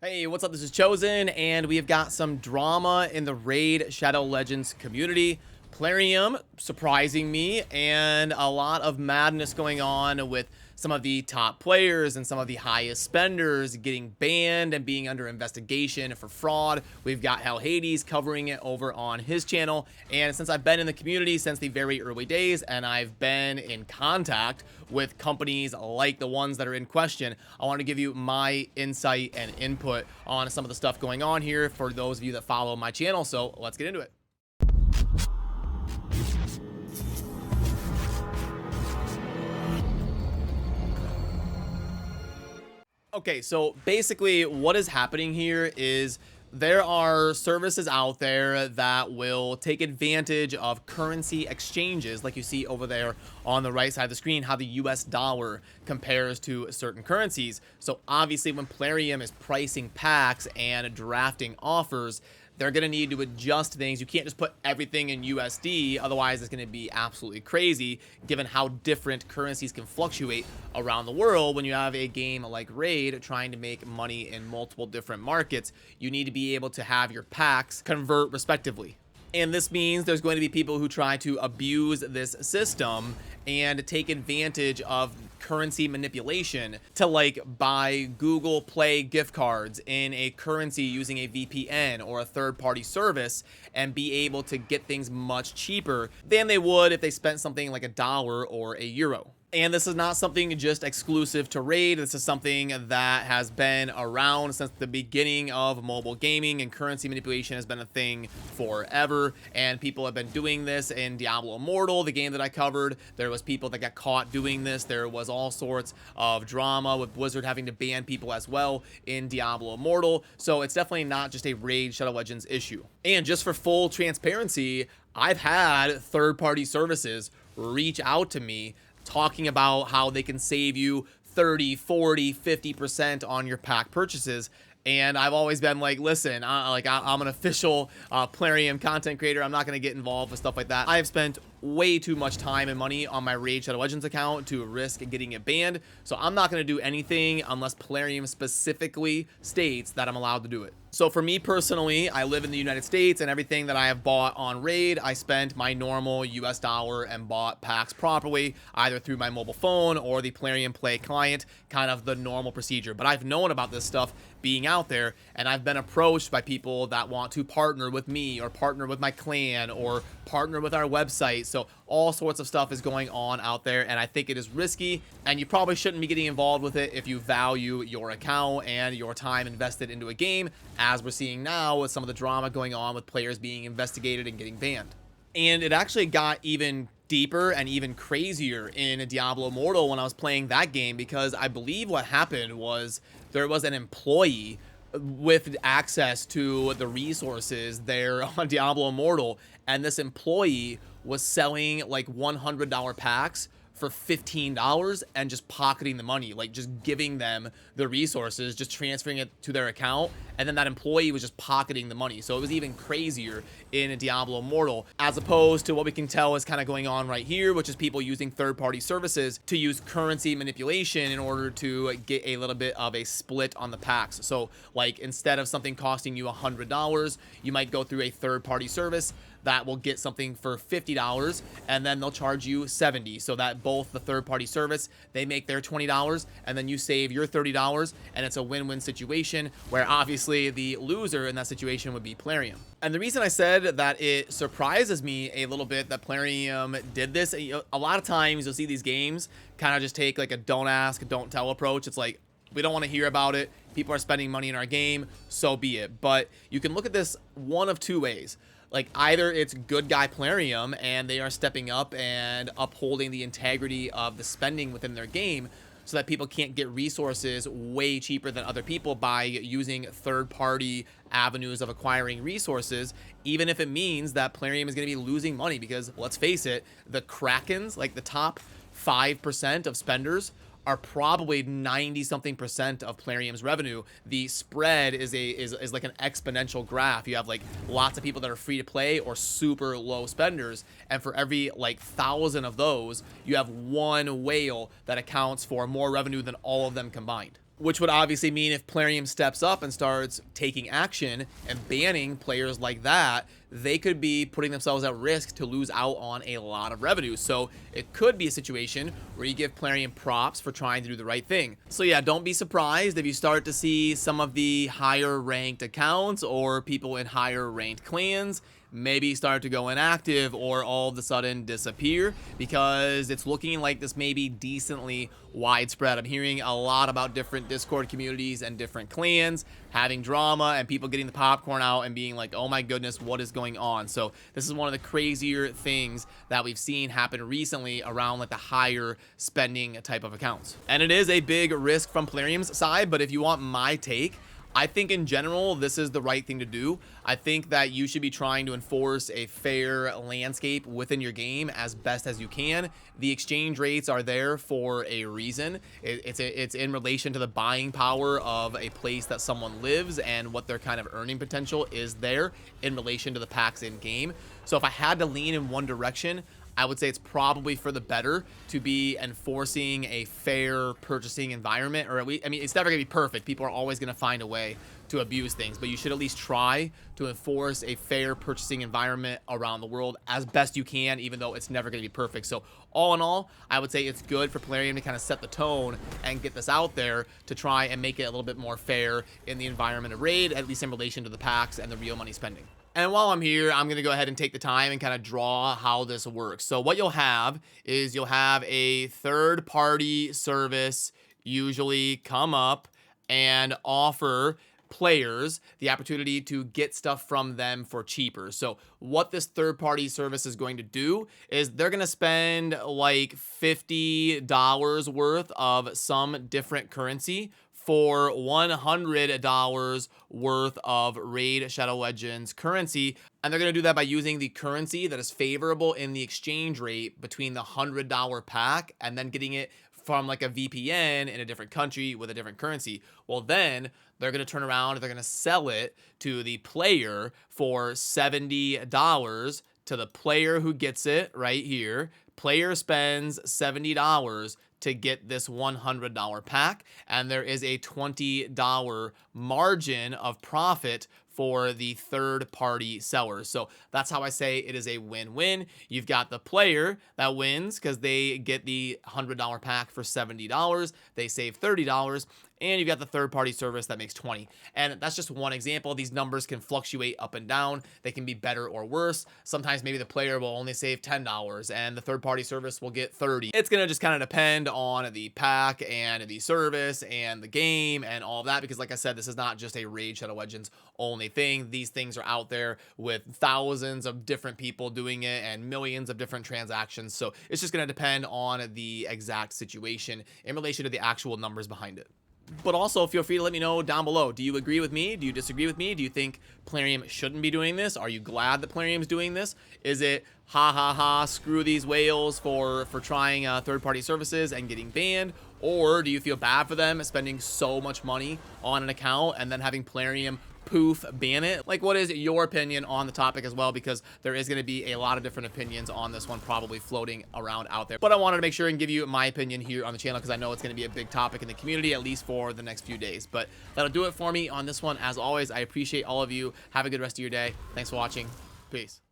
Hey, what's up? This is Chosen, and we have got some drama in the Raid Shadow Legends community. Plarium surprising me, and a lot of madness going on with some of the top players and some of the highest spenders getting banned and being under investigation for fraud. We've got Hell Hades covering it over on his channel, and since I've been in the community since the very early days and I've been in contact with companies like the ones that are in question, I want to give you my insight and input on some of the stuff going on here for those of you that follow my channel. So let's get into it. Okay, so basically what is happening here is there are services out there that will take advantage of currency exchanges, like you see over there on the right side of the screen, how the US dollar compares to certain currencies. So obviously when Plarium is pricing packs and drafting offers, they're going to need to adjust things. You can't just put everything in USD, otherwise it's going to be absolutely crazy given how different currencies can fluctuate around the world. When you have a game like Raid trying to make money in multiple different markets, you need to be able to have your packs convert respectively. And this means there's going to be people who try to abuse this system and take advantage of currency manipulation to like buy Google Play gift cards in a currency using a VPN or a third-party service and be able to get things much cheaper than they would if they spent something like $1 or €1. And this is not something just exclusive to Raid. This is something that has been around since the beginning of mobile gaming, and currency manipulation has been a thing forever. And people have been doing this in Diablo Immortal, the game that I covered. There was people that got caught doing this. There was all sorts of drama with Blizzard having to ban people as well in Diablo Immortal. So it's definitely not just a Raid Shadow Legends issue. And just for full transparency, I've had third-party services reach out to me talking about how they can save you 30, 40, 50% on your pack purchases. And I've always been like, listen, I'm an official Plarium content creator. I'm not going to get involved with stuff like that. I've spent way too much time and money on my Raid Shadow Legends account to risk getting it banned. So I'm not going to do anything unless Plarium specifically states that I'm allowed to do it. So for me personally, I live in the United States, and everything that I have bought on Raid, I spent my normal US dollar and bought packs properly, either through my mobile phone or the Plarium Play client, kind of the normal procedure. But I've known about this stuff being out there, and I've been approached by people that want to partner with me or partner with my clan or partner with our website. So all sorts of stuff is going on out there, and I think it is risky, and you probably shouldn't be getting involved with it if you value your account and your time invested into a game, as we're seeing now with some of the drama going on with players being investigated and getting banned. And it actually got even deeper and even crazier in Diablo Immortal when I was playing that game, because I believe what happened was there was an employee with access to the resources there on Diablo Immortal, and this employee was selling like $100 packs for $15 and just pocketing the money, like just giving them the resources, just transferring it to their account, and then that employee was just pocketing the money. So it was even crazier in Diablo Immortal, as opposed to what we can tell is kind of going on right here, which is people using third-party services to use currency manipulation in order to get a little bit of a split on the packs. So like instead of something costing you $100, you might go through a third-party service that will get something for $50, and then they'll charge you $70, so that both the third-party service, they make their $20, and then you save your $30, and it's a win-win situation where obviously the loser in that situation would be Plarium. And the reason I said that it surprises me a little bit that Plarium did this, a lot of times you'll see these games kind of just take like a don't ask, don't tell approach. It's like, we don't want to hear about it. People are spending money in our game, so be it. But you can look at this one of two ways. Like either it's good guy Plarium and they are stepping up and upholding the integrity of the spending within their game so that people can't get resources way cheaper than other people by using third-party avenues of acquiring resources, even if it means that Plarium is going to be losing money, because let's face it, the Krakens, like the top 5% of spenders, are probably 90-something% of Plarium's revenue. The spread is like an exponential graph. You have like lots of people that are free to play or super low spenders, and for every like 1,000 of those, you have one whale that accounts for more revenue than all of them combined. which would obviously mean if Plarium steps up and starts taking action and banning players like that, they could be putting themselves at risk to lose out on a lot of revenue. So it could be a situation where you give Plarium props for trying to do the right thing. So yeah, don't be surprised if you start to see some of the higher ranked accounts or people in higher ranked clans maybe start to go inactive or all of a sudden disappear, because it's looking like this may be decently widespread. I'm hearing a lot about different Discord communities and different clans having drama and people getting the popcorn out and being like, oh my goodness, what is going on? So this is one of the crazier things that we've seen happen recently around like the higher spending type of accounts. And it is a big risk from Plarium's side, but if you want my take, I think in general, this is the right thing to do. I think that you should be trying to enforce a fair landscape within your game as best as you can. The exchange rates are there for a reason. It's in relation to the buying power of a place that someone lives and what their kind of earning potential is there in relation to the packs in game. So if I had to lean in one direction, I would say it's probably for the better to be enforcing a fair purchasing environment, or I mean, it's never gonna be perfect. People are always gonna find a way to abuse things, but you should at least try to enforce a fair purchasing environment around the world as best you can, even though it's never gonna be perfect. So all in all, I would say it's good for Plarium to kind of set the tone and get this out there to try and make it a little bit more fair in the environment of raid, at least in relation to the packs and the real money spending. And while I'm here, I'm going to go ahead and take the time and kind of draw how this works. So what you'll have is you'll have a third-party service usually come up and offer players the opportunity to get stuff from them for cheaper. So what this third-party service is going to do is they're going to spend like $50 worth of some different currency for $100 worth of Raid Shadow Legends currency. And they're going to do that by using the currency that is favorable in the exchange rate between the $100 pack and then getting it from like a VPN in a different country with a different currency. Well, then they're going to turn around and they're going to sell it to the player for $70 to the player who gets it right here. Player spends $70 to get this $100 pack, and there is a $20 margin of profit for the third-party sellers. So that's how I say it is a win-win. You've got the player that wins because they get the $100 pack for $70. They save $30. And you've got the third-party service that makes $20. And that's just one example. These numbers can fluctuate up and down. They can be better or worse. Sometimes maybe the player will only save $10 and the third-party service will get $30. It's going to just kind of depend on the pack and the service and the game and all of that, because like I said, this is not just a Raid Shadow Legends only thing. These things are out there with thousands of different people doing it and millions of different transactions. So it's just going to depend on the exact situation in relation to the actual numbers behind it. But also feel free to let me know down below. Do you agree with me? Do you disagree with me? Do you think Plarium shouldn't be doing this? Are you glad that Plarium's doing this? Is it ha ha ha, screw these whales for trying third-party services and getting banned? Or do you feel bad for them spending so much money on an account and then having Plarium poof ban it? Like, what is your opinion on the topic as well? Because there is going to be a lot of different opinions on this one probably floating around out there, but I wanted to make sure and give you my opinion here on the channel because I know it's going to be a big topic in the community, at least for the next few days. But that'll do it for me on this one. As always, I appreciate all of you. Have a good rest of your day. Thanks for watching. Peace.